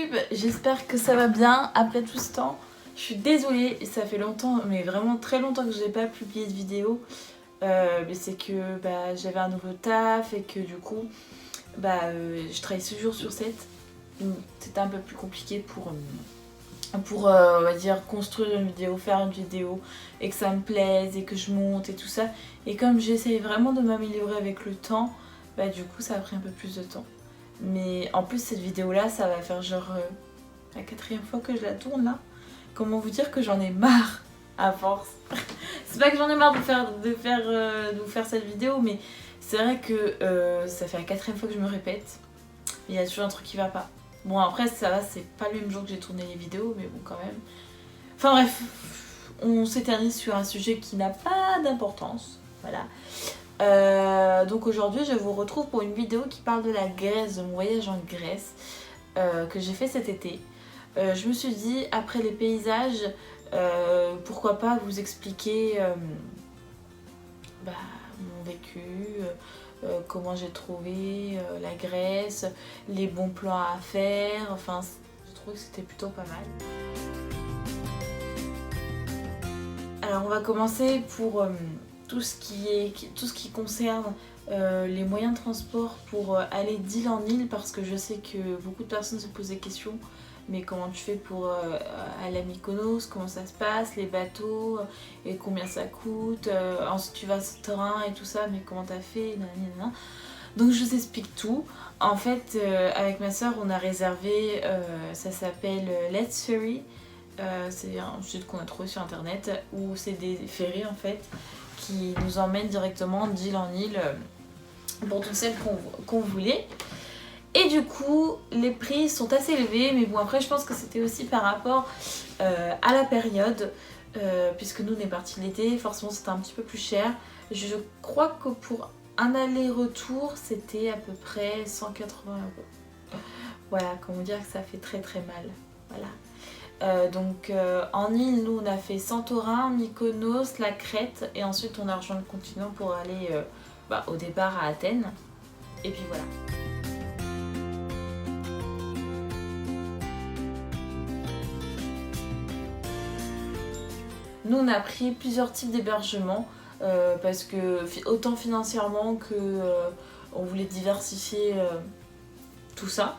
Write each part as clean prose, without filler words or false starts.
YouTube, j'espère que ça va bien après tout ce temps. Je suis désolée, ça fait longtemps, mais vraiment très longtemps que je n'ai pas publié de vidéo. Mais c'est que j'avais un nouveau taf et que du coup je travaille 6 jours sur 7. C'était un peu plus compliqué pour on va dire construire une vidéo, faire une vidéo et que ça me plaise et que je monte et tout ça. Et comme j'essaye vraiment de m'améliorer avec le temps, du coup ça a pris un peu plus de temps. Mais en plus cette vidéo là ça va faire genre la 4e fois que je la tourne là. Comment vous dire que j'en ai marre à force. C'est pas que j'en ai marre de vous faire cette vidéo, mais c'est vrai que ça fait la 4e fois que je me répète. Il y a toujours un truc qui va pas. Bon après ça va, c'est pas le même jour que j'ai tourné les vidéos, mais bon quand même. Enfin bref, on s'éternise sur un sujet qui n'a pas d'importance. Voilà. Donc aujourd'hui je vous retrouve pour une vidéo qui parle de la Grèce, de mon voyage en Grèce que j'ai fait cet été. Je me suis dit, après les paysages, pourquoi pas vous expliquer mon vécu, comment j'ai trouvé la Grèce, les bons plans à faire, enfin je trouve que c'était plutôt pas mal. Alors on va commencer pour tout ce qui concerne les moyens de transport pour aller d'île en île, parce que je sais que beaucoup de personnes se posent des questions. Mais comment tu fais pour aller à Mykonos, comment ça se passe, les bateaux, et combien ça coûte, ensuite tu vas sur le terrain et tout ça, mais comment t'as fait, nanana. Donc je vous explique tout. En fait, avec ma soeur, on a réservé, ça s'appelle Let's Ferry. C'est un site qu'on a trouvé sur internet, où c'est des ferries en fait, qui nous emmènent directement d'île en île pour toutes celles qu'on voulait. Et du coup, les prix sont assez élevés, mais bon après je pense que c'était aussi par rapport à la période, puisque nous on est partis l'été, forcément c'était un petit peu plus cher. Je crois que pour un aller-retour, c'était à peu près 180 €. Voilà, comment dire que ça fait très très mal. Voilà. Donc en île, nous on a fait Santorin, Mykonos, la Crète, et ensuite on a rejoint le continent pour aller au départ à Athènes. Et puis voilà. Nous on a pris plusieurs types d'hébergements parce que autant financièrement que on voulait diversifier tout ça.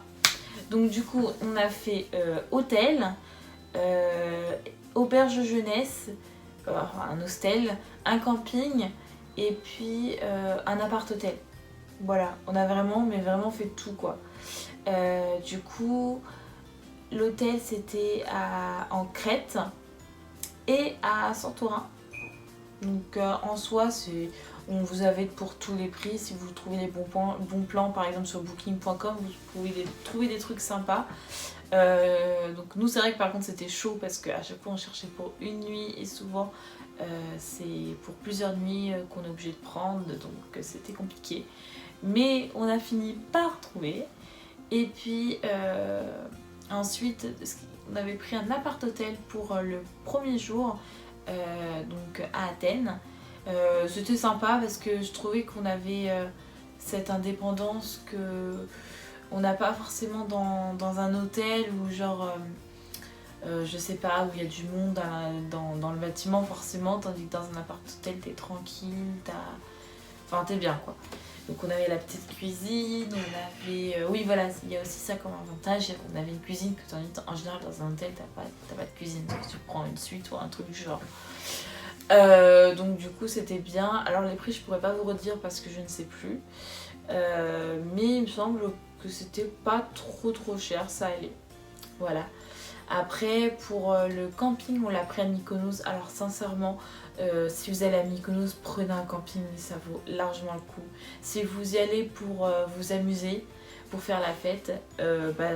Donc du coup on a fait hôtel, auberge jeunesse, un hostel, un camping et puis un appart-hôtel. Voilà, on a vraiment fait tout quoi. Du coup l'hôtel c'était en Crète et à Santorin. Donc en soi, on vous avez pour tous les prix. Si vous trouvez les bons plans, par exemple sur booking.com, vous pouvez trouver des trucs sympas. Donc nous c'est vrai que par contre c'était chaud parce qu'à chaque fois on cherchait pour une nuit et souvent c'est pour plusieurs nuits qu'on est obligé de prendre, donc c'était compliqué. Mais on a fini par trouver. Et puis ensuite on avait pris un appart-hôtel pour le premier jour, donc à Athènes. C'était sympa parce que je trouvais qu'on avait cette indépendance que on n'a pas forcément dans un hôtel où genre je sais pas, où il y a du monde dans le bâtiment forcément, tandis que dans un appart-hôtel t'es tranquille, t'es bien quoi. Donc on avait la petite cuisine, on avait... oui voilà, il y a aussi ça comme avantage, on avait une cuisine que en général dans un hôtel t'as pas de cuisine, donc tu prends une suite ou un truc du genre. Donc du coup c'était bien. Alors les prix je pourrais pas vous redire parce que je ne sais plus, mais il me semble que c'était pas trop cher, ça allait. Voilà. Après pour le camping on l'a pris à Mykonos. Alors sincèrement si vous allez à Mykonos, prenez un camping, ça vaut largement le coup. Si vous y allez pour vous amuser, pour faire la fête,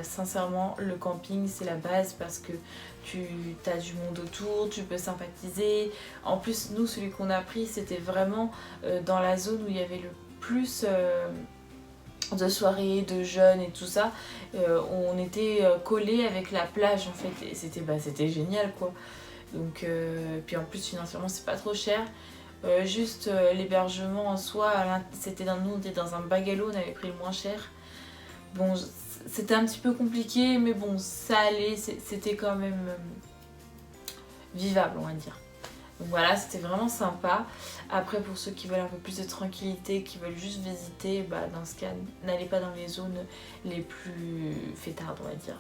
sincèrement le camping c'est la base parce que tu as du monde autour, tu peux sympathiser. En plus nous celui qu'on a pris c'était vraiment dans la zone où il y avait le plus de soirées, de jeunes et tout ça. On était collés avec la plage en fait et c'était génial quoi. Donc puis en plus financièrement c'est pas trop cher. Juste l'hébergement en soi, nous on était dans un bungalow, on avait pris le moins cher. Bon c'était un petit peu compliqué, mais bon, ça allait, c'était quand même vivable, on va dire. Donc voilà, c'était vraiment sympa. Après, pour ceux qui veulent un peu plus de tranquillité, qui veulent juste visiter, bah, dans ce cas, n'allez pas dans les zones les plus fêtardes, on va dire.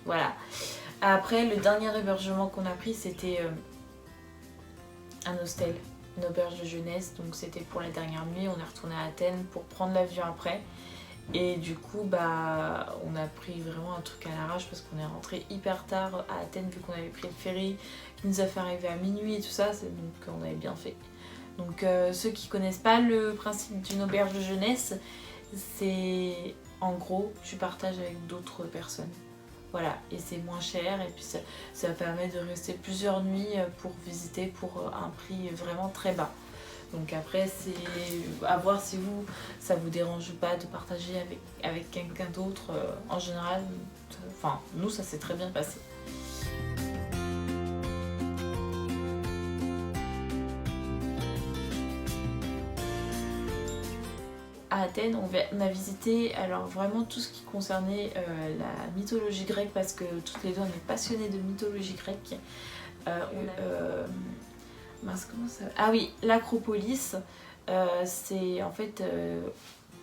Voilà. Après, le dernier hébergement qu'on a pris, c'était un hostel, une auberge de jeunesse. Donc c'était pour la dernière nuit. On est retourné à Athènes pour prendre l'avion après. Et du coup, bah, on a pris vraiment un truc à l'arrache parce qu'on est rentré hyper tard à Athènes vu qu'on avait pris le ferry qui nous a fait arriver à minuit et tout ça. Donc on avait bien fait. Donc ceux qui connaissent pas le principe d'une auberge de jeunesse, c'est en gros tu partages avec d'autres personnes. Voilà, et c'est moins cher et puis ça permet de rester plusieurs nuits pour visiter pour un prix vraiment très bas. Donc après c'est à voir si ça vous dérange pas de partager avec quelqu'un d'autre. En général, enfin nous ça s'est très bien passé. À Athènes, on a visité alors vraiment tout ce qui concernait la mythologie grecque parce que toutes les deux on est passionnées de mythologie grecque. Mince, comment ça... Ah oui, l'Acropolis, c'est en fait...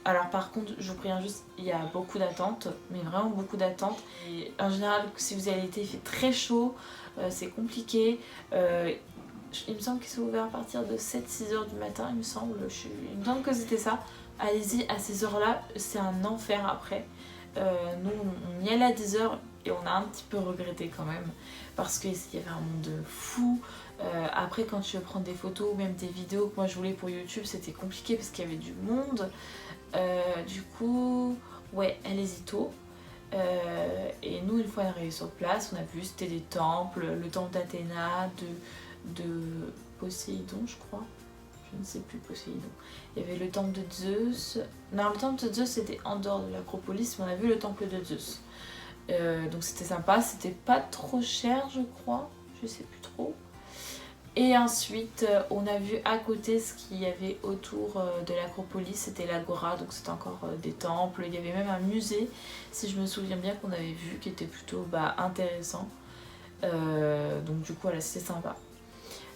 alors par contre, je vous préviens juste, il y a beaucoup d'attentes, mais vraiment beaucoup d'attentes. Et en général, si vous y allez l'été, il fait très chaud, c'est compliqué. Il me semble qu'ils sont ouverts à partir de 7-6 heures du matin, il me semble. Il me semble que c'était ça. Allez-y à ces heures-là, c'est un enfer après. Nous, on y allait à 10 heures et on a un petit peu regretté quand même parce qu'il y avait un monde fou. Après, quand tu veux prendre des photos ou même des vidéos que moi je voulais pour YouTube, c'était compliqué parce qu'il y avait du monde. Du coup, ouais, allez-y tôt. Et nous, une fois arrivés sur place, on a vu c'était des temples, le temple d'Athéna, de Poséidon, je crois. Je ne sais plus, Poséidon. Il y avait le temple de Zeus. Non, le temple de Zeus c'était en dehors de l'Acropolis, mais on a vu le temple de Zeus. Donc c'était sympa, c'était pas trop cher, je crois. Je sais plus trop. Et ensuite, on a vu à côté ce qu'il y avait autour de l'Acropolis, c'était l'Agora, donc c'était encore des temples. Il y avait même un musée, si je me souviens bien, qu'on avait vu, qui était plutôt intéressant. Donc du coup, voilà, c'était sympa.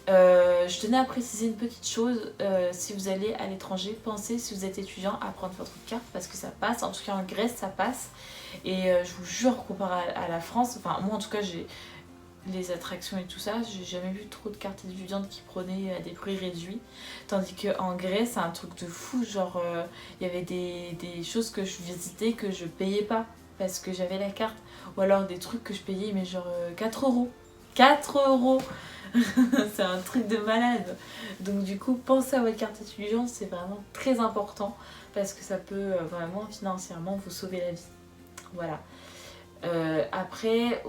Je tenais à préciser une petite chose, si vous allez à l'étranger, pensez si vous êtes étudiant à prendre votre carte parce que ça passe, en tout cas en Grèce ça passe et je vous jure comparé à la France, enfin moi en tout cas j'ai les attractions et tout ça, j'ai jamais vu trop de cartes étudiantes qui prenaient à des prix réduits, tandis qu'en Grèce c'est un truc de fou, genre il y avait des choses que je visitais que je payais pas parce que j'avais la carte, ou alors des trucs que je payais mais genre 4 euros. 4 euros. C'est un truc de malade. Donc du coup, pensez à votre carte étudiante, c'est vraiment très important parce que ça peut vraiment financièrement vous sauver la vie. Voilà. Après,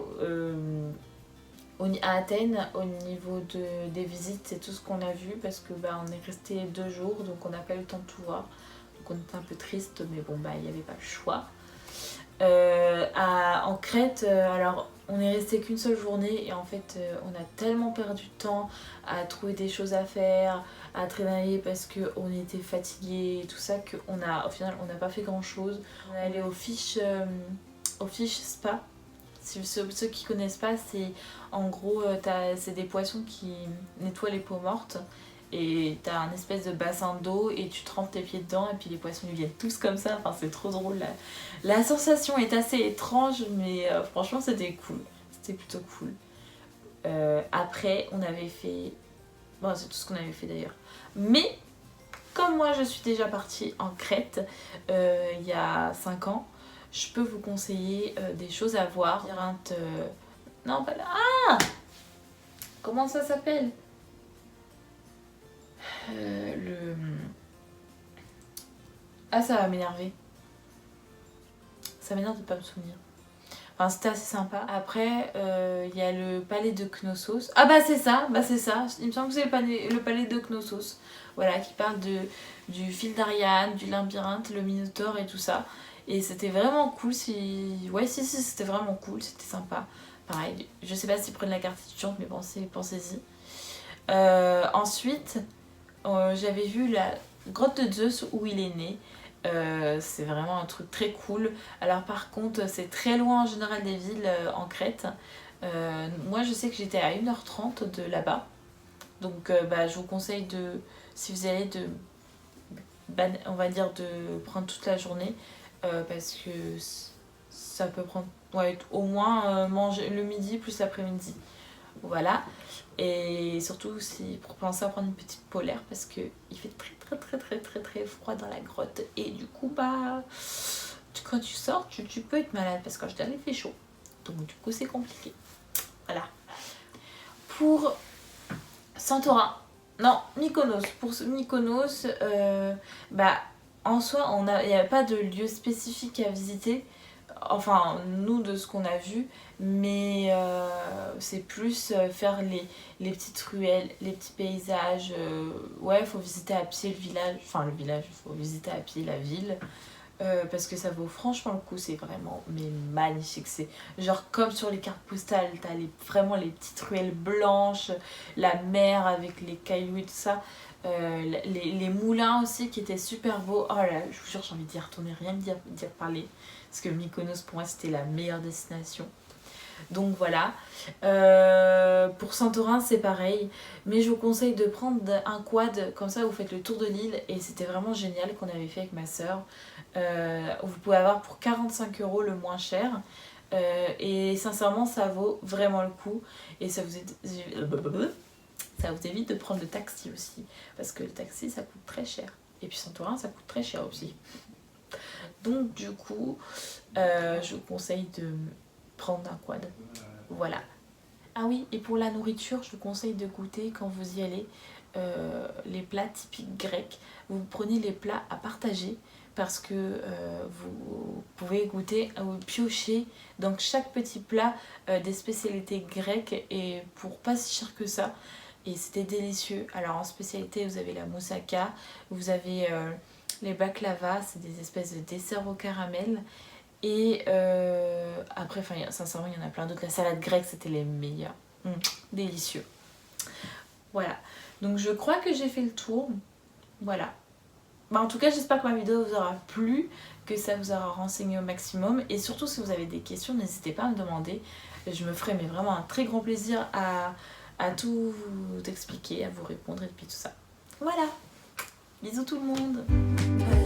à Athènes, au niveau des visites, c'est tout ce qu'on a vu parce que on est resté 2 jours, donc on n'a pas eu le temps de tout voir. Donc on était un peu triste, mais bon, il n'y avait pas le choix. En Crète, alors on est resté qu'une seule journée et en fait on a tellement perdu de temps à trouver des choses à faire, à traîner parce qu'on était fatigués et tout ça au final on n'a pas fait grand chose. On est allé au Fish Spa. Si ceux qui connaissent pas, c'est en gros c'est des poissons qui nettoient les peaux mortes. Et t'as un espèce de bassin d'eau et tu trempes tes pieds dedans et puis les poissons ils viennent tous comme ça, enfin c'est trop drôle. La sensation est assez étrange mais franchement c'était cool, c'était plutôt cool. Après on avait fait, bon c'est tout ce qu'on avait fait d'ailleurs, mais comme moi je suis déjà partie en Crète il y a 5 ans, je peux vous conseiller des choses à voir. Non pas là, comment ça s'appelle? Ça va m'énerver. Ça m'énerve de pas me souvenir. Enfin, c'était assez sympa. Après, il y a le palais de Knossos. Ah c'est ça. Il me semble que c'est le palais de Knossos. Voilà, qui parle du fil d'Ariane, du labyrinthe, le Minotaure et tout ça. Et c'était vraiment cool. Ouais, si, c'était vraiment cool. C'était sympa. Pareil, je sais pas s'ils prennent la carte étudiante, mais pensez-y. Ensuite... j'avais vu la grotte de Zeus où il est né. C'est vraiment un truc très cool. Alors par contre c'est très loin en général des villes en Crète. Moi je sais que j'étais à 1h30 de là-bas. Donc je vous conseille de, si vous allez, on va dire de prendre toute la journée. Parce que ça peut prendre au moins manger le midi plus l'après-midi. Voilà. Et surtout si pour penser à prendre une petite polaire parce que il fait très froid dans la grotte et du coup quand tu sors tu peux être malade parce que je il fait chaud, donc du coup c'est compliqué. Voilà. Pour Santorin, non, Mykonos, pour Mykonos, en soi il n'y a pas de lieu spécifique à visiter, enfin nous de ce qu'on a vu, mais c'est plus faire les petites ruelles, les petits paysages. Ouais, faut visiter à pied le village, enfin le village, faut visiter à pied la ville. Parce que ça vaut franchement le coup, c'est vraiment mais magnifique. C'est genre comme sur les cartes postales, t'as vraiment les petites ruelles blanches, la mer avec les cailloux et tout ça. Les moulins aussi qui étaient super beaux. Oh là, je vous jure, j'ai envie d'y retourner, rien d'y parler. Parce que Mykonos, pour moi, c'était la meilleure destination. Donc voilà. Pour Santorin, c'est pareil. Mais je vous conseille de prendre un quad, comme ça vous faites le tour de l'île. Et c'était vraiment génial qu'on avait fait avec ma soeur. Vous pouvez avoir pour 45 € le moins cher. Et sincèrement, ça vaut vraiment le coup. Et ça vous évite de prendre le taxi aussi. Parce que le taxi, ça coûte très cher. Et puis Santorin, ça coûte très cher aussi. Donc du coup, je vous conseille de prendre un quad. Voilà. Ah oui, et pour la nourriture, je vous conseille de goûter quand vous y allez les plats typiques grecs. Vous prenez les plats à partager parce que vous pouvez goûter ou piocher dans chaque petit plat des spécialités grecques et pour pas si cher que ça. Et c'était délicieux. Alors en spécialité, vous avez la moussaka, vous avez les baklava, c'est des espèces de desserts au caramel. Et après, sincèrement, il y en a plein d'autres. La salade grecque, c'était les meilleurs. Délicieux. Voilà. Donc je crois que j'ai fait le tour. Voilà. En tout cas, j'espère que ma vidéo vous aura plu, que ça vous aura renseigné au maximum. Et surtout, si vous avez des questions, n'hésitez pas à me demander. Je me ferai vraiment un très grand plaisir à tout vous expliquer, à vous répondre et puis tout ça. Voilà. Bisous tout le monde.